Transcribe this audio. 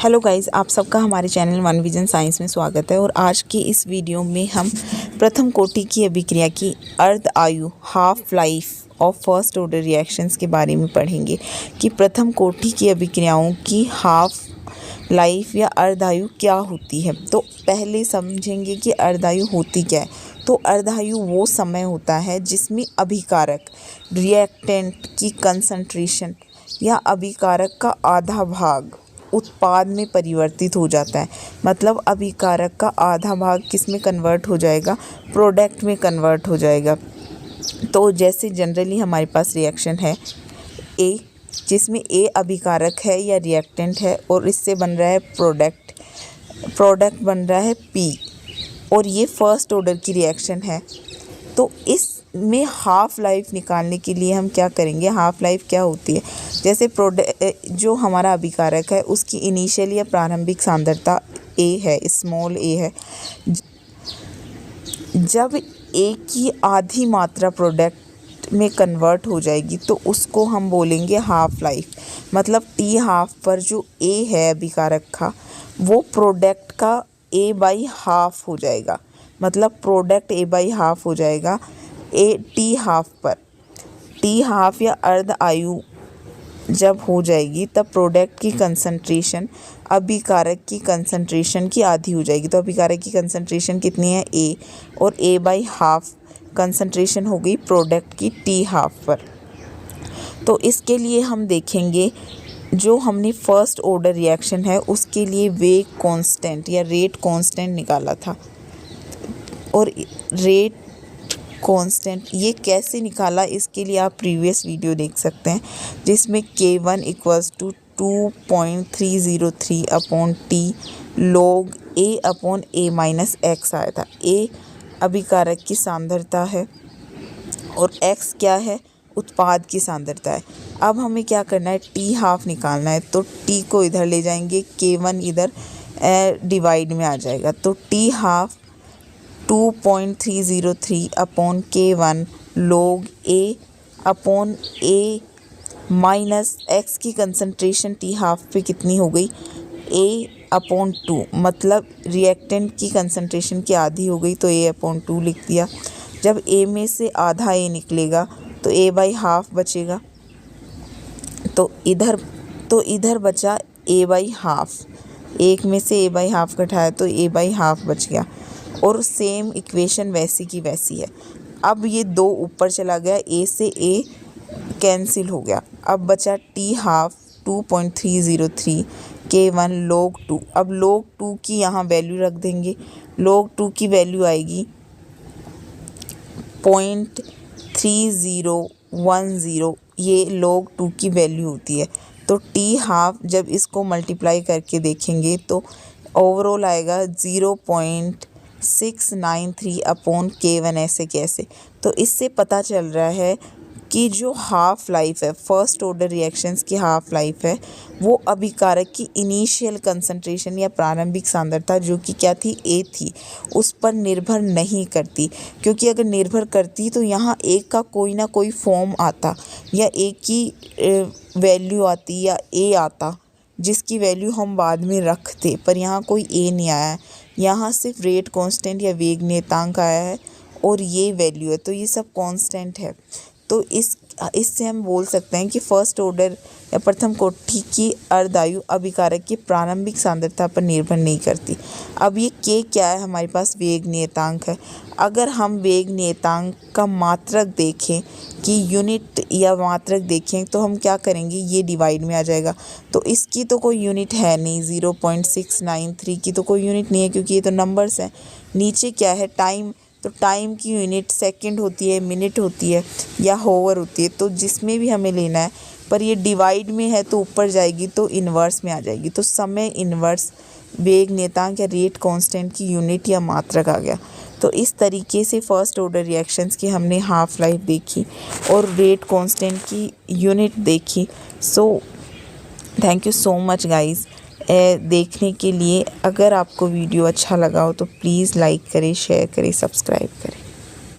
Hello guys, आप सबका हमारे चैनल वन विजन साइंस में स्वागत है। और आज की इस वीडियो में हम प्रथम कोटि की अभिक्रिया की अर्ध आयु half life of first order reactions के बारे में पढ़ेंगे कि प्रथम कोटि की अभिक्रियाओं की हाफ लाइफ या अर्धायु क्या होती है। तो पहले समझेंगे कि अर्धायु होती क्या है। तो अर्धायु वो समय होता है जिसमें अभिकारक रिएक्टेंट की कंसंट्रेशन या अभिकारक का आधा भाग उत्पाद में परिवर्तित हो जाता है। मतलब अभिकारक का आधा भाग किस में कन्वर्ट हो जाएगा, प्रोडक्ट में कन्वर्ट हो जाएगा। तो जैसे जनरली हमारे पास रिएक्शन है ए, जिसमें ए अभिकारक है या रिएक्टेंट है और इससे बन रहा है प्रोडक्ट बन रहा है पी, और ये फर्स्ट ऑर्डर की रिएक्शन है। तो इसमें हाफ लाइफ निकालने के लिए हम क्या करेंगे, हाफ लाइफ क्या होती है, जैसे जो हमारा अभिकारक है उसकी इनिशियल या प्रारंभिक सांद्रता ए है, स्मॉल ए है। जब ए की आधी मात्रा प्रोडक्ट में कन्वर्ट हो जाएगी तो उसको हम बोलेंगे हाफ लाइफ। मतलब टी हाफ पर जो ए है अभिकारक का, वो प्रोडक्ट का ए बाई हाफ हो जाएगा। मतलब प्रोडक्ट ए बाई हाफ हो जाएगा ए टी हाफ पर। टी हाफ या अर्ध आयु जब हो जाएगी तब प्रोडक्ट की कंसंट्रेशन अभिकारक की कंसंट्रेशन की आधी हो जाएगी। तो अभिकारक की कंसंट्रेशन कितनी है, ए, और ए बाई हाफ कंसंट्रेशन हो गई प्रोडक्ट की टी हाफ पर। तो इसके लिए हम देखेंगे, जो हमने फर्स्ट ऑर्डर रिएक्शन है उसके लिए वेग कांस्टेंट या रेट कांस्टेंट निकाला था। और रेट कांस्टेंट ये कैसे निकाला, इसके लिए आप प्रीवियस वीडियो देख सकते हैं, जिसमें K1 equals to 2.303 upon T log A upon A minus X आया था। A अभिकारक की सांद्रता है और x क्या है, उत्पाद की सांद्रता है। अब हमें क्या करना है, टी हाफ निकालना है। तो टी को इधर ले जाएंगे, K1 इधर डिवाइड में आ जाएगा। तो T half 2.303 upon K1 log A upon A minus x की कंसंट्रेशन टी हाफ पे कितनी हो गई, A अपॉन 2। मतलब रिएक्टेंट की कंसंट्रेशन की आधी हो गई तो A अपॉन 2 लिख दिया। जब A में से आधा A निकलेगा तो A बाई हाफ बचेगा। तो इधर बचा A बाई हाफ, एक में से A बाई हाफ घटाया तो A बाई हाफ बच गया। और सेम इक्वेशन वैसी की वैसी है। अब ये दो ऊपर चला गया, A से A कैंसिल हो गया। अब बचा टी हाफ 2.303 K1 log 2। अब log 2 की यहाँ वैल्यू रख देंगे। log 2 की वैल्यू आएगी 0.3010, ये log 2 की वैल्यू होती है। तो टी हाफ जब इसको मल्टीप्लाई करके देखेंगे तो ओवरऑल आएगा 0.693 अपॉन K1। ऐसे कैसे, तो इससे पता चल रहा है कि जो हाफ लाइफ है, फर्स्ट ऑर्डर रिएक्शंस की हाफ लाइफ है, वो अभिकारक की इनिशियल कंसंट्रेशन या प्रारंभिक सांद्रता जो कि क्या थी, ए थी, उस पर निर्भर नहीं करती। क्योंकि अगर निर्भर करती तो यहाँ एक का कोई ना कोई फॉर्म आता या एक की वैल्यू आती या ए आता, जिसकी वैल्यू हम बाद में रखते। पर यहाँ कोई ए नहीं आया है, यहाँ सिर्फ रेट कांस्टेंट या वेग नियतांक आया है और ये वैल्यू है। तो ये सब कांस्टेंट है। तो इससे हम बोल सकते हैं कि फर्स्ट ऑर्डर या प्रथम कोटि की अर्धायु अभिकारक की प्रारंभिक सांद्रता पर निर्भर नहीं करती। अब ये K क्या है, हमारे पास वेग नियतांक है। अगर हम वेग नियतांक का मात्रक देखें कि यूनिट या मात्रक देखें तो हम क्या करेंगे, ये डिवाइड में आ जाएगा। तो इसकी तो कोई यूनिट है नहीं, 0.693 की तो कोई यूनिट नहीं है क्योंकि ये तो नंबर्स हैं। नीचे क्या है, टाइम, तो टाइम की यूनिट सेकंड होती है, मिनट होती है या होवर होती है। तो जिसमें भी हमें लेना है, पर ये डिवाइड में है तो ऊपर जाएगी तो इन्वर्स में आ जाएगी। तो समय इन्वर्स वेग नियतांक या रेट कांस्टेंट की यूनिट या मात्रक आ गया। तो इस तरीके से फर्स्ट ऑर्डर रिएक्शंस की हमने हाफ लाइफ देखी और रेट कांस्टेंट की यूनिट देखी। So thank you so much guys देखने के लिए। अगर आपको वीडियो अच्छा लगा हो तो प्लीज़ लाइक करें, शेयर करें, सब्सक्राइब करें।